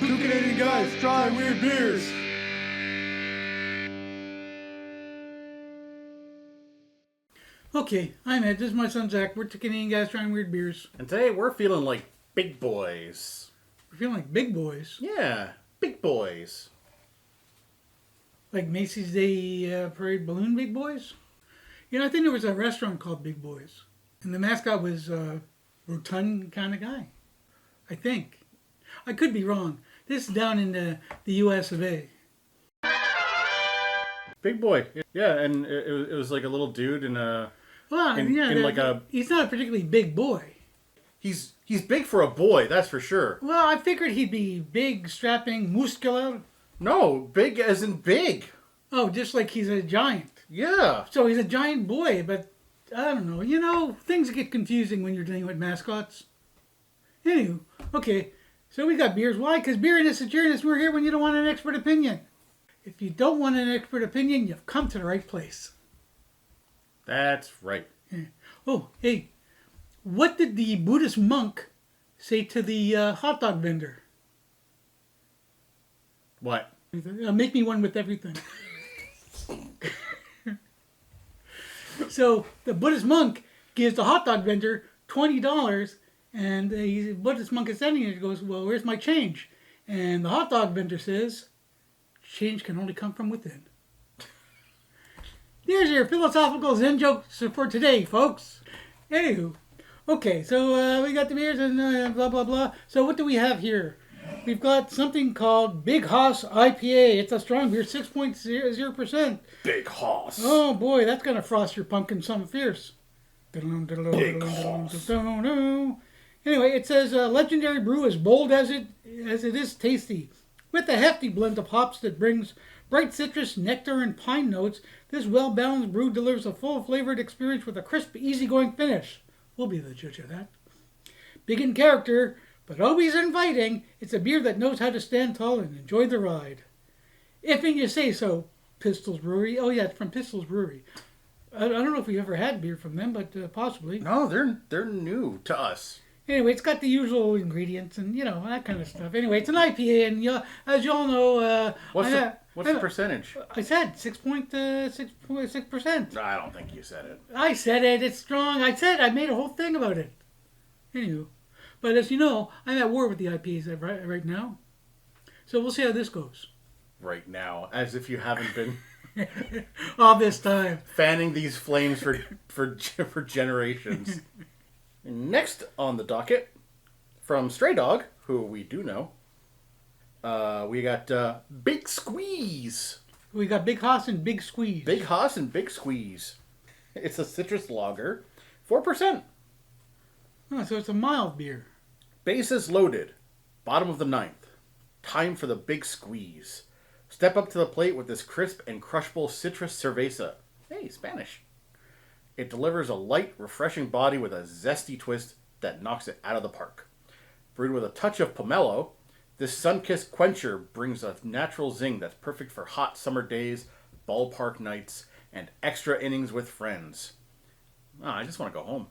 Two Canadian guys trying weird beers. Okay, I'm Ed. This is my son Zach. We're two Canadian guys trying weird beers. And today we're feeling like big boys. We're feeling like big boys. Yeah, big boys. Like Macy's Day Parade Balloon Big Boys. You know, I think there was a restaurant called Big Boys. And the mascot was a rotund kind of guy. I think. I could be wrong. This is down in the US of A. Big boy. Yeah, and it was like a little dude in a... Well, he's not a particularly big boy. He's big for a boy, that's for sure. Well, I figured he'd be big, strapping, muscular. No, big as in big. Oh, just like he's a giant. Yeah. So he's a giant boy, but I don't know. You know, things get confusing when you're dealing with mascots. Anywho, okay, so we got beers. Why? Because beerness is cheeriness. We're here when you don't want an expert opinion. If you don't want an expert opinion, you've come to the right place. That's right. Yeah. Oh, hey, what did the Buddhist monk say to the hot dog vendor? What? Make me one with everything. So the Buddhist monk gives the hot dog vendor $20, and the Buddhist monk is standing there and goes, "Well, where's my change?" And the hot dog vendor says, "Change can only come from within." Here's your philosophical Zen jokes for today, folks. Anywho, okay, so we got the beers and blah, blah, blah. So what do we have here? We've got something called Big Hoss IPA. It's a strong beer, 6.0%. Big hoss. Oh boy, that's gonna frost your pumpkin something fierce. Big hoss. Anyway, it says legendary brew as bold as it is tasty. With a hefty blend of hops that brings bright citrus, nectar, and pine notes, this well-balanced brew delivers a full-flavored experience with a crisp, easygoing finish. We'll be the judge of that. Big in character, but always inviting, it's a beer that knows how to stand tall and enjoy the ride. If you say so, Pistols Brewery. Oh yeah, it's from Pistols Brewery. I don't know if we ever had beer from them, but possibly. No, they're new to us. Anyway, it's got the usual ingredients and, you know, that kind of stuff. Anyway, it's an IPA, and as you all know... What's the percentage? I said 6.6%. I don't think you said it. I said it. It's strong. I made a whole thing about it. Anywho. But as you know, I'm at war with the IPAs right now. So we'll see how this goes. Right now, as if you haven't been... All this time. Fanning these flames for generations. Next on the docket, from Stray Dog, who we do know, we got Big Squeeze. We got Big Hoss and Big Squeeze. Big Hoss and Big Squeeze. It's a citrus lager, 4%. Oh, so it's a mild beer. Bases loaded, bottom of the ninth. Time for the Big Squeeze. Step up to the plate with this crisp and crushable citrus cerveza. Hey, Spanish. It delivers a light, refreshing body with a zesty twist that knocks it out of the park. Brewed with a touch of pomelo, this sun-kissed quencher brings a natural zing that's perfect for hot summer days, ballpark nights, and extra innings with friends. I just want to go home.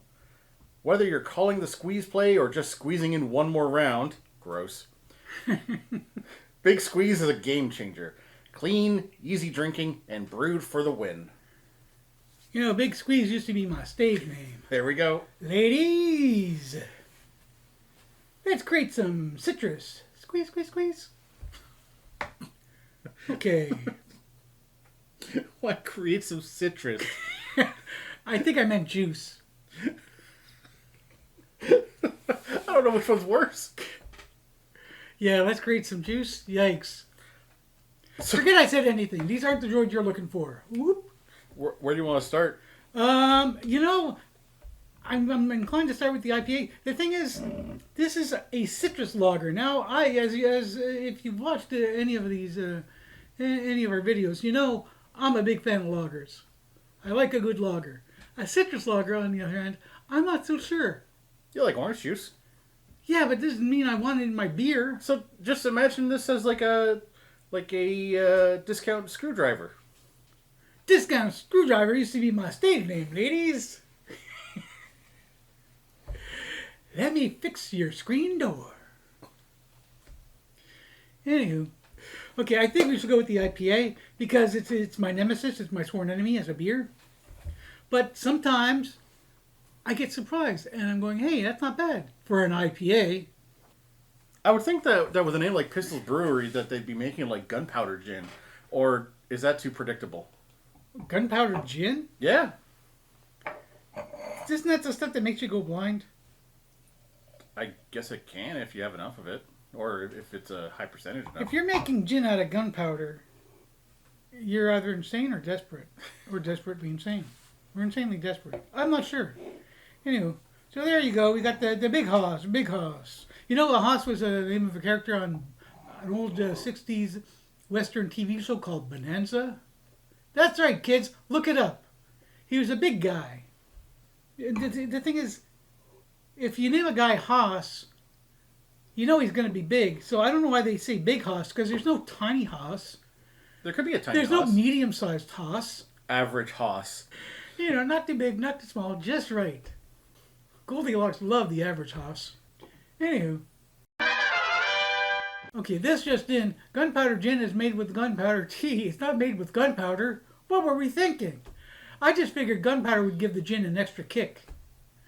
Whether you're calling the squeeze play or just squeezing in one more round, gross. Big Squeeze is a game changer. Clean, easy drinking, and brewed for the win. You know, Big Squeeze used to be my stage name. There we go. Ladies, let's create some citrus. Squeeze, squeeze, squeeze. Okay. What creates some citrus? I think I meant juice. I don't know which one's worse. Yeah, let's create some juice. Yikes. Forget I said anything. These aren't the droids you're looking for. Whoop. Where do you want to start? You know, I'm inclined to start with the IPA. The thing is, this is a citrus lager. Now, as if you've watched any of these, any of our videos, you know I'm a big fan of lagers. I like a good lager. A citrus lager, on the other hand, I'm not so sure. You like orange juice? Yeah, but this doesn't mean I want it in my beer. So just imagine this as like a discount screwdriver. Discount screwdriver used to be my stage name, ladies. Let me fix your screen door. Anywho, okay, I think we should go with the IPA because it's my nemesis. It's my sworn enemy as a beer. But sometimes I get surprised and I'm going, hey, that's not bad for an IPA. I would think that with a name like Pistols Brewery that they'd be making like gunpowder gin, or is that too predictable? Gunpowder gin? Yeah, Isn't that the stuff that makes you go blind? I guess it can if you have enough of it, or if it's a high percentage enough. If you're making gin out of gunpowder, you're either insane or desperate. Or desperately insane. Or insanely desperate. I'm not sure. Anyway, so there you go. We got the Big Hoss. Big Hoss. You know, a Hoss was the name of a character on an old 60s Western TV show called Bonanza. That's right, kids. Look it up. He was a big guy. The thing is, if you name a guy Hoss, you know he's going to be big. So I don't know why they say Big Hoss, because there's no tiny Hoss. There could be a tiny There's Hoss. no medium-sized Hoss. Average Hoss. You know, not too big, not too small, just right. Goldilocks loved the average Hoss. Anywho. Okay, this just in. Gunpowder gin is made with gunpowder tea. It's not made with gunpowder. What were we thinking? I just figured gunpowder would give the gin an extra kick.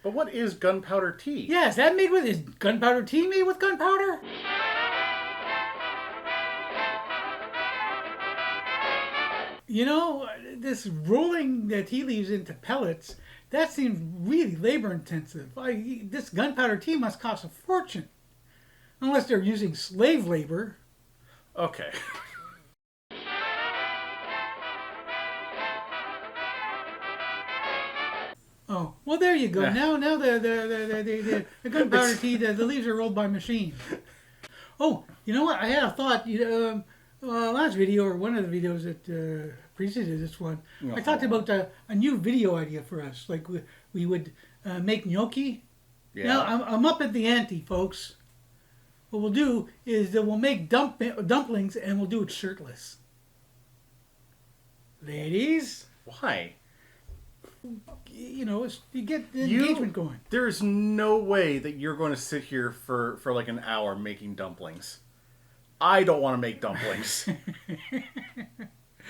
But what is gunpowder tea? Yeah, is gunpowder tea made with gunpowder? You know, this rolling the tea leaves into pellets, that seems really labor intensive. This gunpowder tea must cost a fortune. Unless they're using slave labor. Okay. Oh, well, there you go. Yeah. Now the gunpowder tea, the leaves are rolled by machine. Oh, you know what? I had a thought. Last video, or one of the videos that preceded this one, I talked about a new video idea for us. Like we would make gnocchi. Yeah. Now, I'm up at the ante, folks. What we'll do is that we'll make dumplings and we'll do it shirtless. Ladies, Why? you know, you get the engagement going. There's no way that you're going to sit here for like an hour making dumplings. I don't want to make dumplings.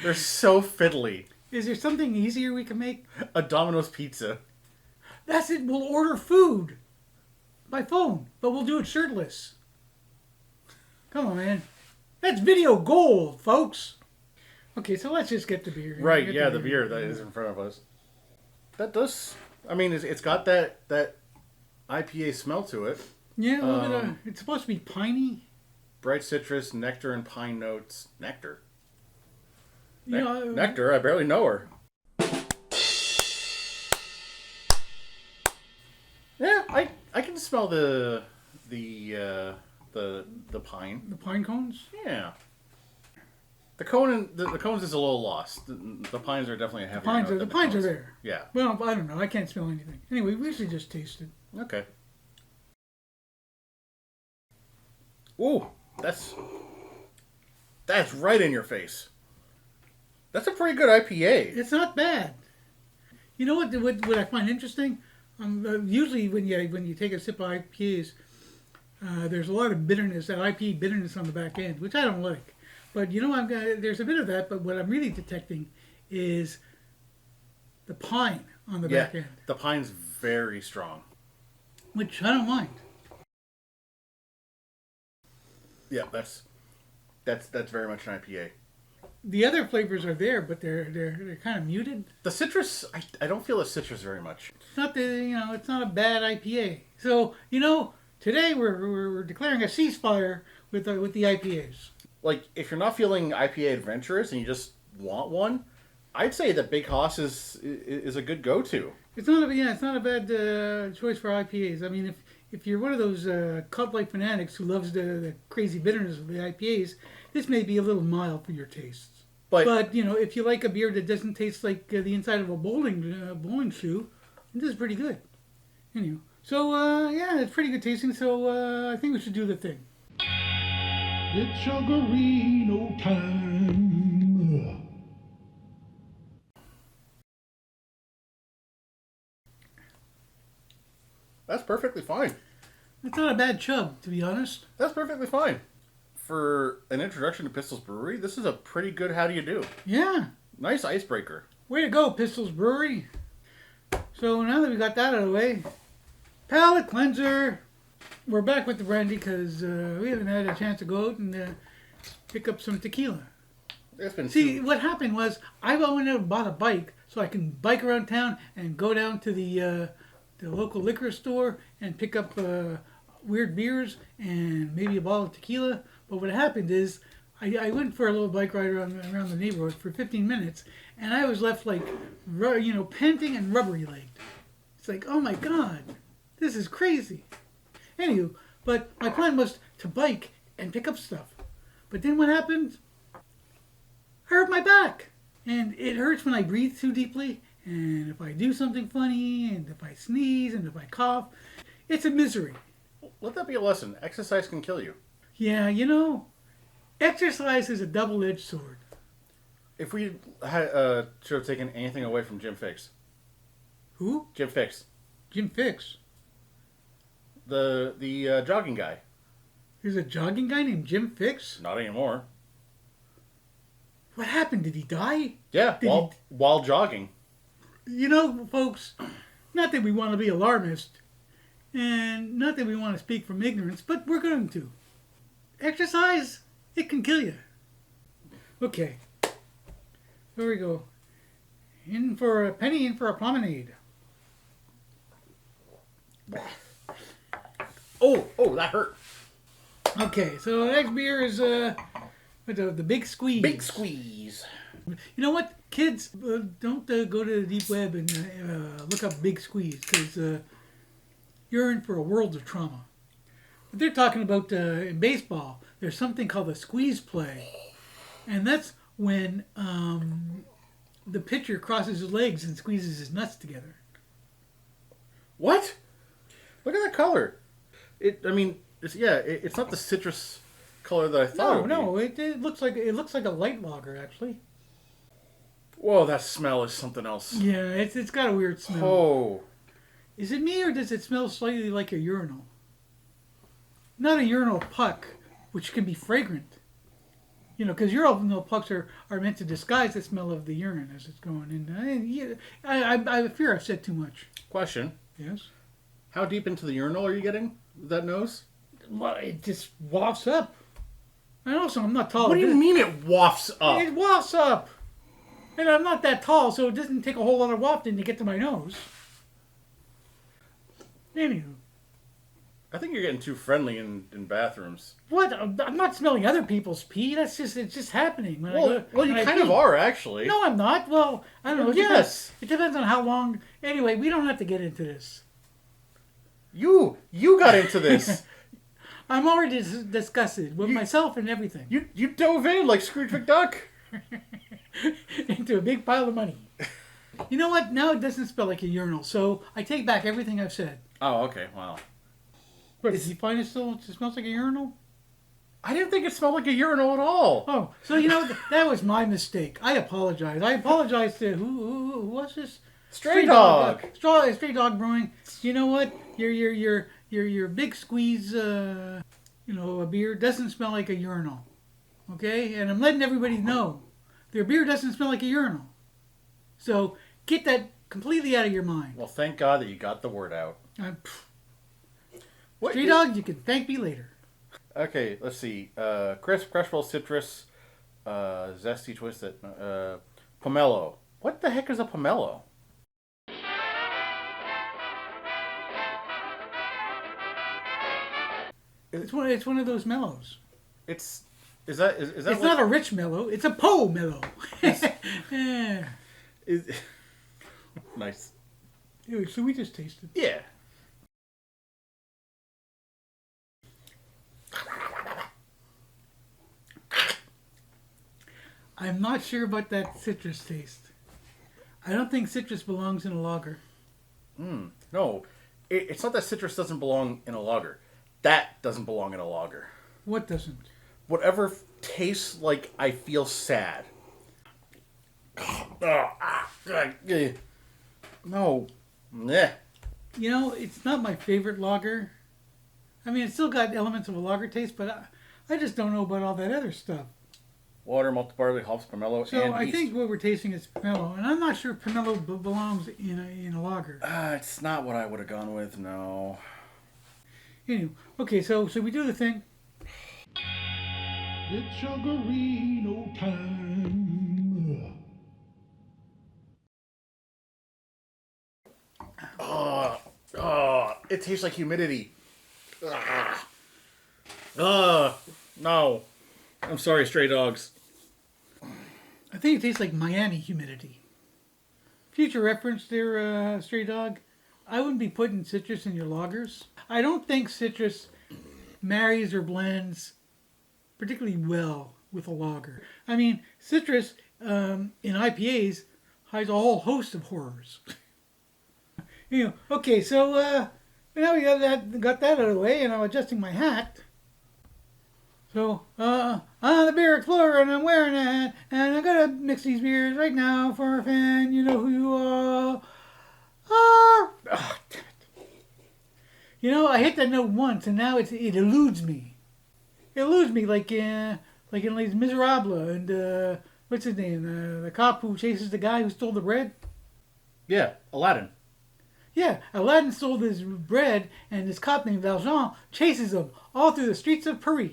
They're so fiddly. Is there something easier we can make? A Domino's pizza. That's it. We'll order food by phone, but we'll do it shirtless. Come on, man. That's video gold, folks. Okay, so let's just get the beer. Right, yeah, the beer that is in front of us. That does... I mean, it's got that IPA smell to it. Yeah, a little bit of... It's supposed to be piney. Bright citrus, nectar, and pine notes. Nectar? Yeah, Nectar? I barely know her. Yeah, I can smell the pine. the pine cones. Yeah. The cones is a little lost. The pines are definitely a heavier note than The pines are cones. there. Yeah. Well, I don't know. I can't smell anything. Anyway, we should just taste it. Okay. Ooh, that's right in your face. That's a pretty good IPA. It's not bad. You know what I find interesting? Usually when you take a sip of IPAs, there's a lot of bitterness, that IPA bitterness on the back end, which I don't like. But you know, there's a bit of that. But what I'm really detecting is the pine on the back end, the pine's very strong. which I don't mind. Yeah, that's very much an IPA. The other flavors are there, but they're kind of muted. The citrus, I don't feel the citrus very much. It's not it's not a bad IPA. So today we're declaring a ceasefire with the IPAs. Like, if you're not feeling IPA adventurous and you just want one, I'd say that Big Hoss is a good go-to. It's not a bad choice for IPAs. I mean, if you're one of those cult-like fanatics who loves the crazy bitterness of the IPAs, this may be a little mild for your tastes. But if you like a beer that doesn't taste like the inside of a bowling shoe, this is pretty good. Anyway, so it's pretty good tasting. So I think we should do the thing. It's Sugarino time. That's perfectly fine. It's not a bad chub, to be honest. That's perfectly fine. for an introduction to Pistols Brewery, this is a pretty good how do you do. Yeah. Nice icebreaker. Way to go, Pistols Brewery. So now that we got that out of the way, palate cleanser. We're back with the brandy because we haven't had a chance to go out and pick up some tequila. What happened was I went out and bought a bike so I can bike around town and go down to the local liquor store and pick up weird beers and maybe a bottle of tequila. But what happened is I went for a little bike ride around the neighborhood for 15 minutes and I was left like, panting and rubbery legged. It's like, oh my God, this is crazy. Anywho, but my plan was to bike and pick up stuff. But then what happened? I hurt my back. And it hurts when I breathe too deeply. And if I do something funny, and if I sneeze, and if I cough, it's a misery. Let that be a lesson. Exercise can kill you. Yeah, exercise is a double-edged sword. If we should have taken anything away from Jim Fix. Who? Jim Fix. Jim Fix. The jogging guy. There's a jogging guy named Jim Fix? Not anymore. What happened? Did he die? Yeah, while jogging. Folks, not that we want to be alarmist, and not that we want to speak from ignorance, but we're going to. Exercise, it can kill you. Okay. Here we go. In for a penny, in for a promenade. Oh, that hurt. Okay, so the next beer is the Big Squeeze. Big Squeeze. You know what? Kids, don't go to the deep web and look up Big Squeeze because you're in for a world of trauma. But they're talking about in baseball, there's something called a squeeze play. And that's when the pitcher crosses his legs and squeezes his nuts together. What? Look at that color. It's not the citrus color that I thought it would be. No, it looks like a light lager actually. Whoa, that smell is something else. Yeah, it's got a weird smell. Oh. Is it me or does it smell slightly like a urinal? Not a urinal puck, which can be fragrant. Because urinal pucks are meant to disguise the smell of the urine as it's going in. I fear I've said too much. Question. Yes? How deep into the urinal are you getting with that nose? Well, it just wafts up. And also, I'm not tall. What do you mean it wafts up? It wafts up. And I'm not that tall, so it doesn't take a whole lot of wafting to get to my nose. Anywho. I think you're getting too friendly in bathrooms. What? I'm not smelling other people's pee. It's just happening. You kind of are, actually. No, I'm not. Well, I don't know. Yes. It depends on how long. Anyway, we don't have to get into this. You got into this. I'm already disgusted with myself and everything. You dove in like Scrooge McDuck. Into a big pile of money. You know what? Now it doesn't smell like a urinal, so I take back everything I've said. Oh, okay. Wow. But did you find it smells like a urinal? I didn't think it smelled like a urinal at all. Oh, so that was my mistake. I apologize. I apologize to who was this? Stray Dog. Stray Dog Brewing. You know what? Your Big Squeeze, a beer doesn't smell like a urinal. Okay? And I'm letting everybody know. Their beer doesn't smell like a urinal. So get that completely out of your mind. Well, thank God that you got the word out. Stray Dog, you can thank me later. Okay, let's see. Crisp, crushable citrus, zesty twisted, pomelo. What the heck is a pomelo? It's one of those mellows. Is that? It's not a rich mellow. It's a mellow. Yeah. Nice. Anyway, so we just tasted. Yeah. I'm not sure about that citrus taste. I don't think citrus belongs in a lager. No, it's not that citrus doesn't belong in a lager. That doesn't belong in a lager. What doesn't? Whatever tastes like I feel sad. No. Meh. It's not my favorite lager. I mean, it's still got elements of a lager taste, but I just don't know about all that other stuff. Water, malted barley, hops, pomelo, So and I yeast. think what we're tasting is pomelo, and I'm not sure pomelo belongs in a lager. It's not what I would have gone with, no. Anyway, okay, so we do the thing. It's Sugarino time. It tastes like humidity. No. I'm sorry, stray dogs. I think it tastes like Miami humidity. Future reference there, Stray Dog. I wouldn't be putting citrus in your lagers. I don't think citrus marries or blends particularly well with a lager. I mean, citrus in IPAs hides a whole host of horrors. Okay, so now we got that out of the way, and I'm adjusting my hat. So, I'm the beer explorer, and I'm wearing a hat, and I'm gonna mix these beers right now for a fan. You know who you are. Oh, damn it. I hit that note once, and now it eludes me. It eludes me like in Les Miserables, and what's his name? The cop who chases the guy who stole the bread. Yeah, Aladdin. Yeah, Aladdin stole this bread, and this cop named Valjean chases him all through the streets of Paris.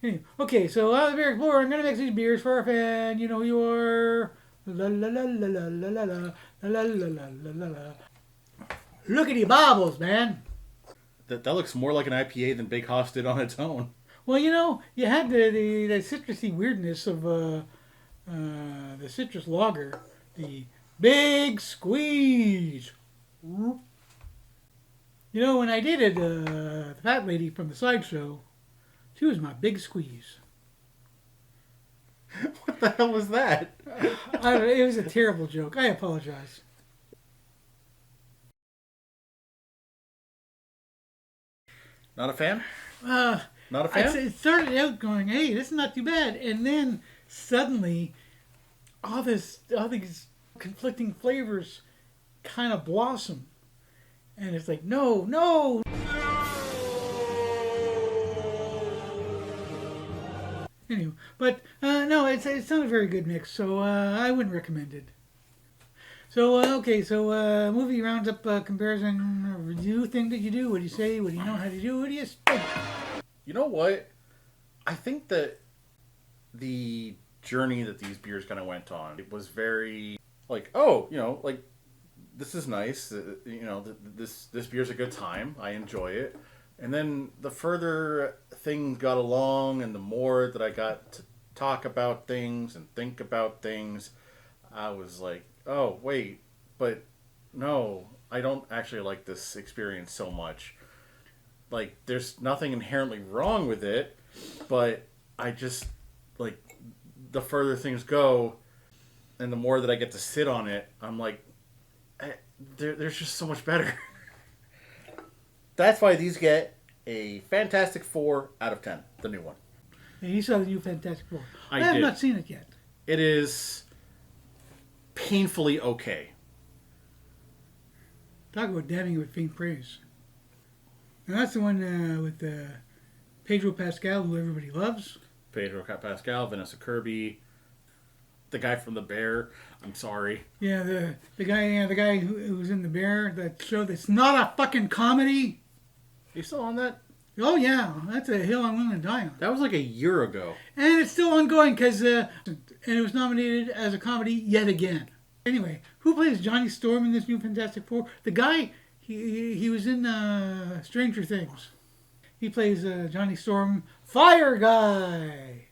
Anyway, okay, so I'm the beer explorer. I'm gonna mix these beers for a fan. You know who you are. La la la la la la la la la la la la la. Look at the bobbles, man. That looks more like an IPA than Big Hoss did on its own. Well, you had the citrusy weirdness of the citrus lager, the big squeeze. When I dated the fat lady from the sideshow, she was my big squeeze. What the hell was that? It was a terrible joke. I apologize. Not a fan? Not a fan? It started out going, hey, this is not too bad. And then suddenly, all these conflicting flavors kind of blossom. And it's like, no. Anyway, but no, it's not a very good mix, so I wouldn't recommend it. So, movie roundup comparison review thing that you do. What do you say? What do you know how to do? What do you think? You know what? I think that the journey that these beers kind of went on, it was very, like, this is nice. This beer's a good time. I enjoy it. And then the further things got along and the more that I got to talk about things and think about things, I was like, oh, wait, but no, I don't actually like this experience so much. Like, there's nothing inherently wrong with it, but I just, like, the further things go and the more that I get to sit on it, I'm like, there's just so much better. That's why these get a Fantastic 4 out of 10, the new one. Yeah, you saw the new Fantastic Four. I have did. not seen it yet. It is painfully okay. Talk about damning with faint praise. And that's the one with Pedro Pascal, who everybody loves. Pedro Pascal, Vanessa Kirby, the guy from The Bear. I'm sorry. Yeah, the guy who's in The Bear, that show that's not a fucking comedy. You still on that? Oh yeah, that's a hill I'm willing to die on. That was like a year ago. And it's still ongoing because and it was nominated as a comedy yet again. Anyway, who plays Johnny Storm in this new Fantastic Four? The guy, he was in Stranger Things. He plays Johnny Storm, Fire Guy.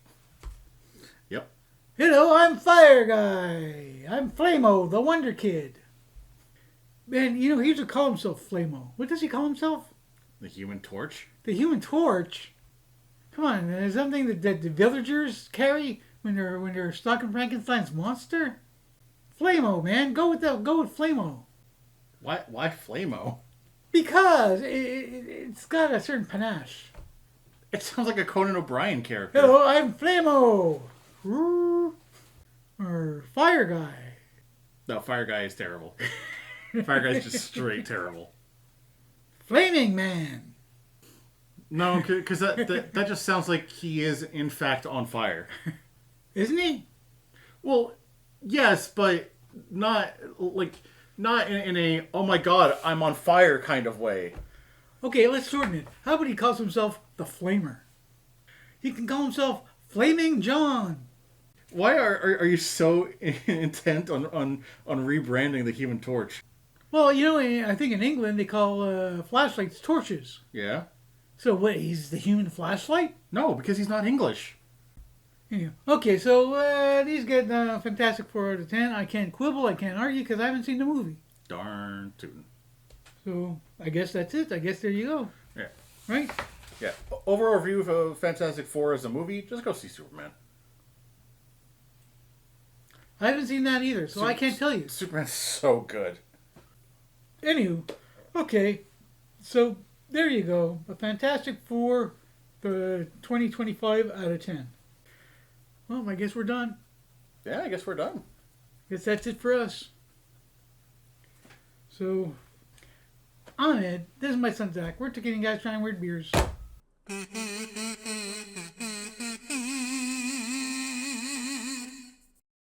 Yep. Hello, I'm Fire Guy. I'm Flamo, the Wonder Kid. Man, he used to call himself Flamo. What does he call himself? The Human Torch? The Human Torch? Come on, is something that the villagers carry when they're stalking Frankenstein's monster? Flamo, man. Go with Flamo. Why Flamo? Because it's got a certain panache. It sounds like a Conan O'Brien character. Hello, I'm Flamo. Or Fire Guy. No, Fire Guy is terrible. Fire Guy is just straight terrible. Flaming Man. No, because that just sounds like he is in fact on fire. Isn't he? Well, yes, but not in a oh my god I'm on fire kind of way. Okay, let's shorten it. How about he calls himself the Flamer? He can call himself Flaming John. Why are you so intent on rebranding the Human Torch? Well, you know, I think in England they call flashlights torches. Yeah. So what, he's the human flashlight? No, because he's not English. Anyway, okay, so these get Fantastic 4 out of 10. I can't quibble, I can't argue because I haven't seen the movie. Darn tootin'. So I guess that's it. I guess there you go. Yeah. Right? Yeah. Overall review of Fantastic Four as a movie, just go see Superman. I haven't seen that either, so I can't tell you. Superman's so good. Anywho, okay, so there you go. A Fantastic Four, the 2025 out of 10. Well, I guess we're done. Yeah, I guess we're done. Guess that's it for us. So, I'm Ed. This is my son Zach. We're taking guys trying weird beers.